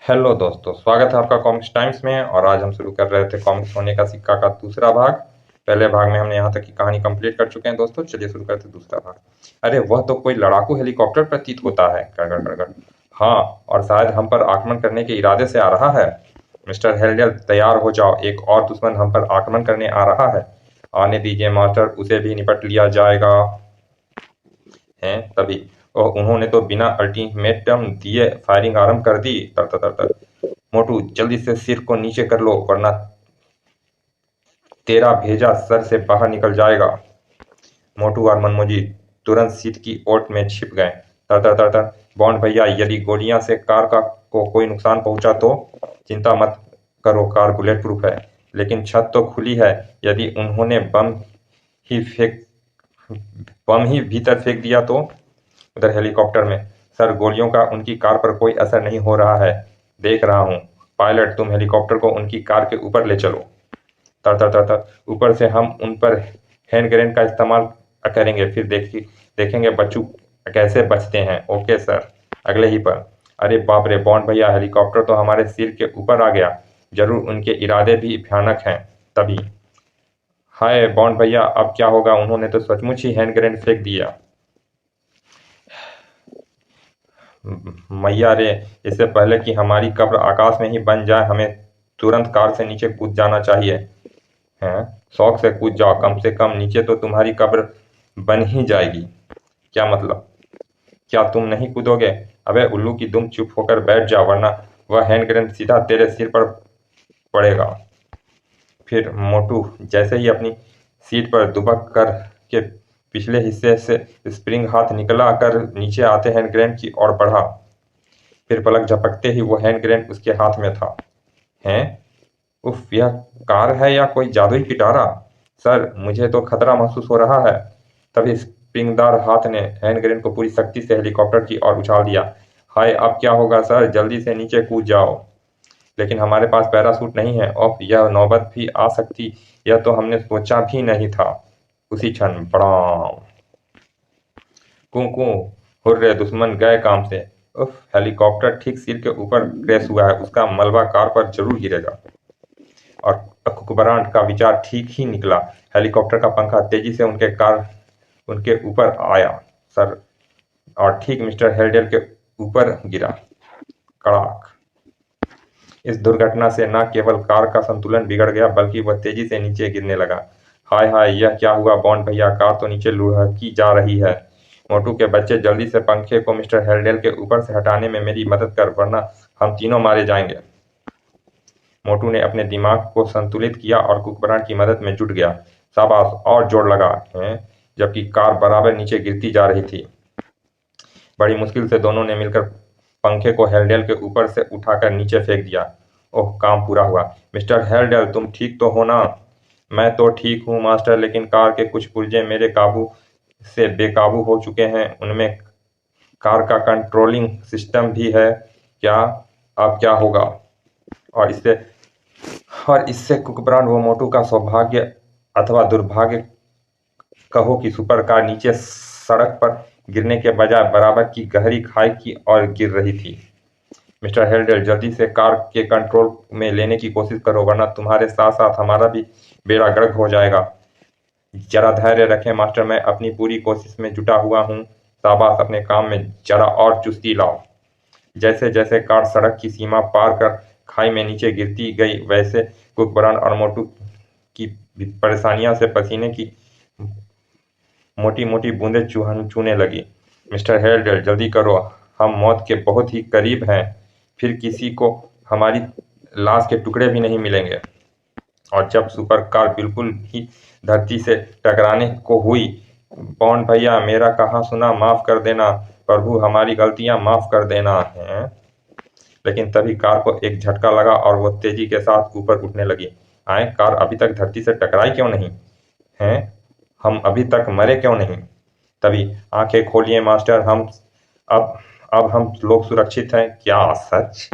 Hello दोस्तों, स्वागत है आपका कॉमिक्स टाइम्स में। और आज हम शुरू कर रहे थे कॉमिक्स होने का सिक्का का दूसरा भाग। पहले भाग में हमने यहाँ तक की कहानी कंप्लीट कर चुके हैं दोस्तों। चलिए शुरू करते हैं दूसरा भाग। अरे वह तो कोई लड़ाकू हेलीकॉप्टर प्रतीत होता है। गड़गड़ गड़गड़। हाँ, और शायद हम पर आक्रमण करने के इरादे से आ रहा है। मिस्टर हेल्डेल, तैयार हो जाओ, एक और दुश्मन हम पर आक्रमण करने आ रहा है। आने दीजिए मास्टर, उसे भी निपट लिया जाएगा। हैं तभी और उन्होंने तो बिना अल्टीमेटम दिए फायरिंग आरंभ कर दी। तर तर तर तर। मोटू, जल्दी से सिर को नीचे कर लो, वरना तेरा भेजा सर से बाहर निकल जाएगा। मोटू और मनमोजी तुरंत सीट की ओट में छिप गए। तर तर तर तर। बॉन्ड भैया, यदि गोलियां से कार को कोई नुकसान पहुंचा तो चिंता मत करो, कार बुलेट प्रूफ है। लेकिन छत तो खुली है, यदि उन्होंने ही फेंक बम ही भीतर फेंक दिया तो। उधर हेलीकॉप्टर में, सर गोलियों का उनकी कार पर कोई असर नहीं हो रहा है, देख रहा हूँ। पायलट, तुम हेलीकॉप्टर को उनकी कार के ऊपर ले चलो। तर तर तर तर। ऊपर से हम उन पर हैंड ग्रेनेड का इस्तेमाल करेंगे, फिर देखेंगे बच्चू कैसे बचते हैं। Okay sir. अगले ही पर, अरे बाप रे बॉन्ड भैया, हेलीकॉप्टर तो हमारे सिर के ऊपर आ गया। जरूर उनके इरादे भी भयानक हैं। तभी, हाय बॉन्ड भैया, अब क्या होगा? उन्होंने तो सचमुच ही हैंड ग्रेनेड फेंक दिया। मैया रे, इससे पहले कि हमारी कब्र आकाश में ही बन जाए, हमें तुरंत कार से नीचे कूद जाना चाहिए। हैं? शौक से कूद जाओ, कम से कम नीचे तो तुम्हारी कब्र बन ही जाएगी। क्या मतलब? क्या तुम नहीं कूदोगे? अबे उल्लू की दुम, चुप होकर बैठ जाओ, वरना वह हैंड ग्रेनेड सीधा तेरे सिर पर पड़ेगा। फिर मोटू जैसे ही अपनी सीट पर दुबक कर के पिछले हिस्से से स्प्रिंग हाथ निकला कर नीचे आते हैंड ग्रेनेड की ओर बढ़ा। फिर पलक झपकते ही वो हैंड ग्रेनेड उसके हाथ में था। हैं? उफ, यह कार है या कोई जादुई पिटारा? सर, मुझे तो खतरा महसूस हो रहा है। तभी स्प्रिंगदार हाथ ने हैंड ग्रेनेड को पूरी शक्ति से हेलीकॉप्टर की ओर उछाल दिया। हाय, अब क्या होगा सर? जल्दी से नीचे कूद जाओ। लेकिन हमारे पास पैराशूट नहीं है। ओफ, यह नौबत भी आ सकती, यह तो हमने सोचा भी नहीं था। उसी क्षण बड़ाम। कू कू। हुर्रे, दुश्मन गए काम से। उफ, हेलीकॉप्टर ठीक सिर के ऊपर क्रैश हुआ है, उसका मलबा कार पर जरूर गिरेगा। और कुकुबरान का विचार ठीक ही निकला। हेलीकॉप्टर का पंखा तेजी से उनके ऊपर आया सर, और ठीक मिस्टर हेल्डेल के ऊपर गिरा। कड़ाक। इस दुर्घटना से न केवल कार का संतुलन बिगड़ गया, बल्कि वह तेजी से नीचे गिरने लगा। हाय हाय, यह क्या हुआ बॉन्ड भैया? कार तो नीचे लुढ़की जा रही है। मोटू के बच्चे, जल्दी से पंखे को मिस्टर हेल्डेल के ऊपर से हटाने में मेरी मदद कर, वरना हम तीनों मारे जाएंगे। मोटू ने अपने दिमाग को संतुलित किया और कुकबरान की मदद में जुट गया। शाबाश, और जोर लगा है। जबकि कार बराबर नीचे गिरती जा रही थी। बड़ी मुश्किल से दोनों ने मिलकर पंखे को हेल्डेल के ऊपर से उठाकर नीचे फेंक दिया। ओह, काम पूरा हुआ। मिस्टर हेल्डेल, तुम ठीक तो हो ना? मैं तो ठीक हूँ मास्टर, लेकिन कार के कुछ पुर्जे मेरे काबू से बेकाबू हो चुके हैं। उनमें कार का कंट्रोलिंग सिस्टम भी है। क्या? अब क्या होगा? और इससे कुकबरान व मोटू का सौभाग्य अथवा दुर्भाग्य कहो कि सुपर कार नीचे सड़क पर गिरने के बजाय बराबर की गहरी खाई की ओर गिर रही थी। मिस्टर हेल्डेल, जल्दी से कार के कंट्रोल में लेने की कोशिश करो, वरना तुम्हारे साथ साथ हमारा भी बेड़ा गर्क हो जाएगा। जरा धैर्य रखें मास्टर, मैं अपनी पूरी कोशिश में जुटा हुआ हूँ। शाबाश, अपने काम में जरा और चुस्ती लाओ। जैसे जैसे कार सड़क की सीमा पार कर खाई में नीचे गिरती गई, वैसे कुकबरान और मोटू की परेशानियां से पसीने की मोटी मोटी बूंदें चूने लगी। मिस्टर हेल्डेल, जल्दी करो, हम मौत के बहुत ही करीब हैं। फिर किसी को हमारी लाश के टुकड़े भी नहीं मिलेंगे। और जब सुपर कार बिल्कुल ही धरती से टकराने को हुई, बॉन्ड भैया, मेरा कहा सुना, माफ कर देना प्रभु, हमारी गलतियां माफ कर देना है। लेकिन तभी कार को एक झटका लगा और वो तेजी के साथ ऊपर उठने लगी। आए, कार अभी तक धरती से टकराई क्यों नहीं है? हम अभी तक मरे क्यों नहीं? तभी, आंखें खोलिए मास्टर, अब अब हम लोग सुरक्षित हैं। क्या सच?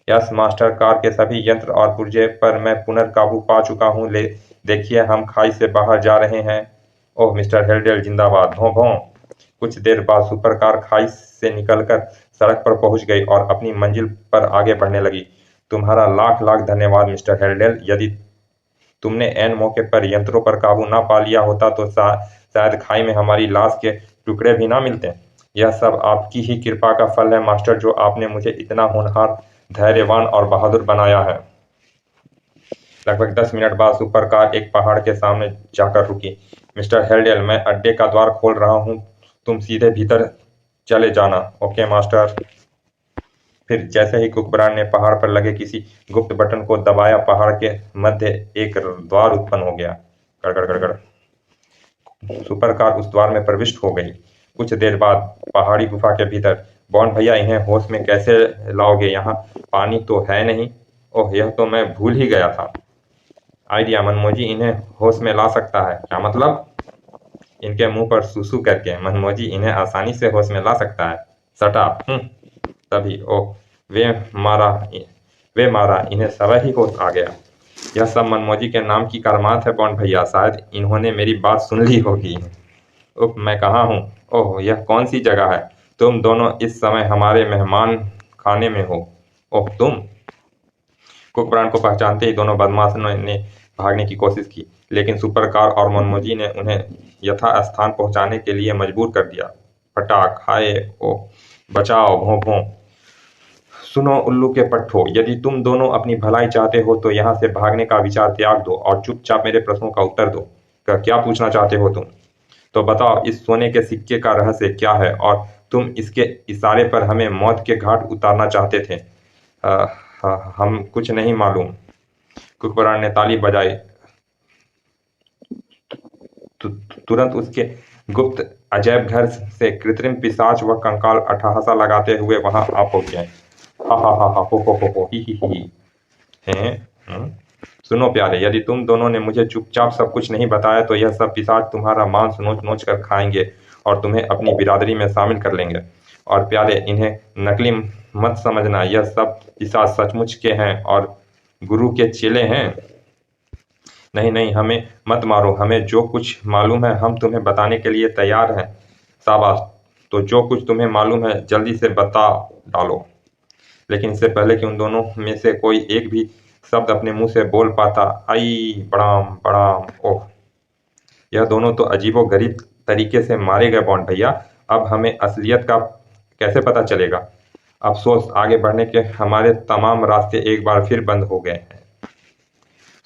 यस मास्टर, कार के सभी यंत्र और पुर्जे पर मैं पुनर्काबू पा चुका हूँ। ले देखिए, हम खाई से बाहर जा रहे हैं। ओह मिस्टर हेल्डेल जिंदाबाद, भों भों। कुछ देर बाद सुपर कार खाई से निकलकर सड़क पर पहुंच गई और अपनी मंजिल पर आगे बढ़ने लगी। तुम्हारा लाख लाख धन्यवाद मिस्टर हेल्डेल। यदि तुमने ऐन मौके पर यंत्रों पर काबू ना पा लिया होता तो शायद खाई में हमारी लाश के टुकड़े भी ना मिलते। यह सब आपकी ही कृपा का फल है मास्टर, जो आपने मुझे इतना होनहार, धैर्यवान और बहादुर बनाया है। लगभग 10 मिनट बाद सुपर कार एक पहाड़ के सामने जाकर रुकी। मिस्टर हेल्डेल, मैं अड्डे का द्वार खोल रहा हूँ, तुम सीधे भीतर चले जाना। Okay master. फिर जैसे ही कुकबरान ने पहाड़ पर लगे किसी गुप्त बटन को दबाया, पहाड़ के मध्य एक द्वार उत्पन्न हो गया। गड़गड़ गड़गड़। सुपर कार उस द्वार में प्रविष्ट हो गई। कुछ देर बाद पहाड़ी गुफा के भीतर। बॉन्ड भैया, इन्हें होश में कैसे लाओगे? यहाँ पानी तो है नहीं। ओह, यह तो मैं भूल ही गया था। आइडिया, मनमोजी इन्हें होश में ला सकता है। क्या मतलब? इनके मुंह पर सुसु करके मनमोजी इन्हें आसानी से होश में ला सकता है। सटा। तभी ओह, वे मारा इन्हें समय ही होश आ गया। यह सब मनमोजी के नाम की करामात है बॉन्ड भैया, शायद इन्होंने मेरी बात सुन ली होगी। उफ, मैं कहाँ हूँ? ओह, यह कौन सी जगह है? तुम दोनों इस समय हमारे मेहमान खाने में हो। ओह, तुम? कुकबरान को पहचानते ही दोनों बदमाशों ने भागने की कोशिश की, लेकिन सुपर कार और मनमोजी ने उन्हें यथास्थान पहुंचाने के लिए मजबूर कर दिया। फटाक, हाय, ओह, बचाओ, भों भों। सुनो उल्लू के पट्ठों, यदि तुम दोनों अपनी भलाई चाहते हो तो यहाँ से भागने का विचार त्याग दो और चुपचाप मेरे प्रश्नों का उत्तर दो। क्या पूछना चाहते हो तुम? तो बताओ, इस सोने के सिक्के का रहस्य क्या है और तुम इसके इशारे पर हमें मौत के घाट उतारना चाहते थे? हम कुछ नहीं मालूम। कुकबरान ने ताली बजाई। तुरंत उसके गुप्त अजैब घर से कृत्रिम पिशाच व कंकाल अट्टहासा लगाते हुए वहां आ पहुंचे। हा हा हा हा, हो ही हैं। सुनो प्यारे, यदि तुम दोनों ने मुझे चुपचाप सब कुछ नहीं बताया तो यह सब पिशाच तुम्हारा मांस नोच नोच कर खाएंगे और तुम्हें अपनी बिरादरी में शामिल कर लेंगे। और प्यारे, इन्हें नकली मत समझना, यह सब पिशाच सचमुच के हैं और गुरु के चेले हैं। नहीं नहीं, हमें मत मारो, हमें जो कुछ मालूम है हम तुम्हें बताने के लिए तैयार हैं। शाबाश, तो जो कुछ तुम्हें मालूम है जल्दी से बता डालो। लेकिन इससे पहले कि उन दोनों में से कोई एक भी शब्द अपने मुंह से बोल पाता, आई बड़ाम बड़ाम। ओह, यह दोनों तो अजीबोगरीब तरीके से मारे गए बॉन्ड भैया। अब हमें असलियत का कैसे पता चलेगा? अफसोस, आगे बढ़ने के हमारे तमाम रास्ते एक बार फिर बंद हो गए हैं।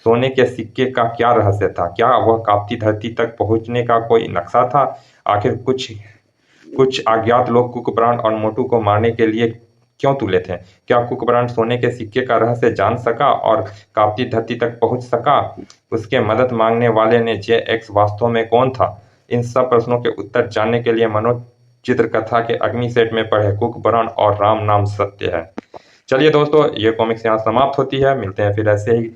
सोने के सिक्के का क्या रहस्य था? क्या वह कांपती धरती तक पहुंचने का कोई नक्शा था? आखिर कुछ अज्ञात लोग कुकबरान और मोटू को मारने के लिए क्यों तुले थे? क्या कुकबरान सोने के सिक्के का रहस्य जान सका और कांपती धरती तक पहुंच सका? उसके मदद मांगने वाले ने JX वास्तव में कौन था? इन सब प्रश्नों के उत्तर जानने के लिए मनोचित्र कथा के अग्नि सेट में पढ़े कुकबरान और राम नाम सत्य है। चलिए दोस्तों, ये कॉमिक्स यहाँ समाप्त होती है। मिलते हैं फिर ऐसे ही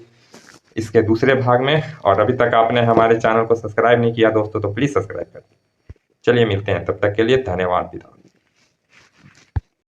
इसके दूसरे भाग में। और अभी तक आपने हमारे चैनल को सब्सक्राइब नहीं किया दोस्तों तो प्लीज सब्सक्राइब करें। चलिए मिलते हैं, तब तक के लिए धन्यवाद। विदा।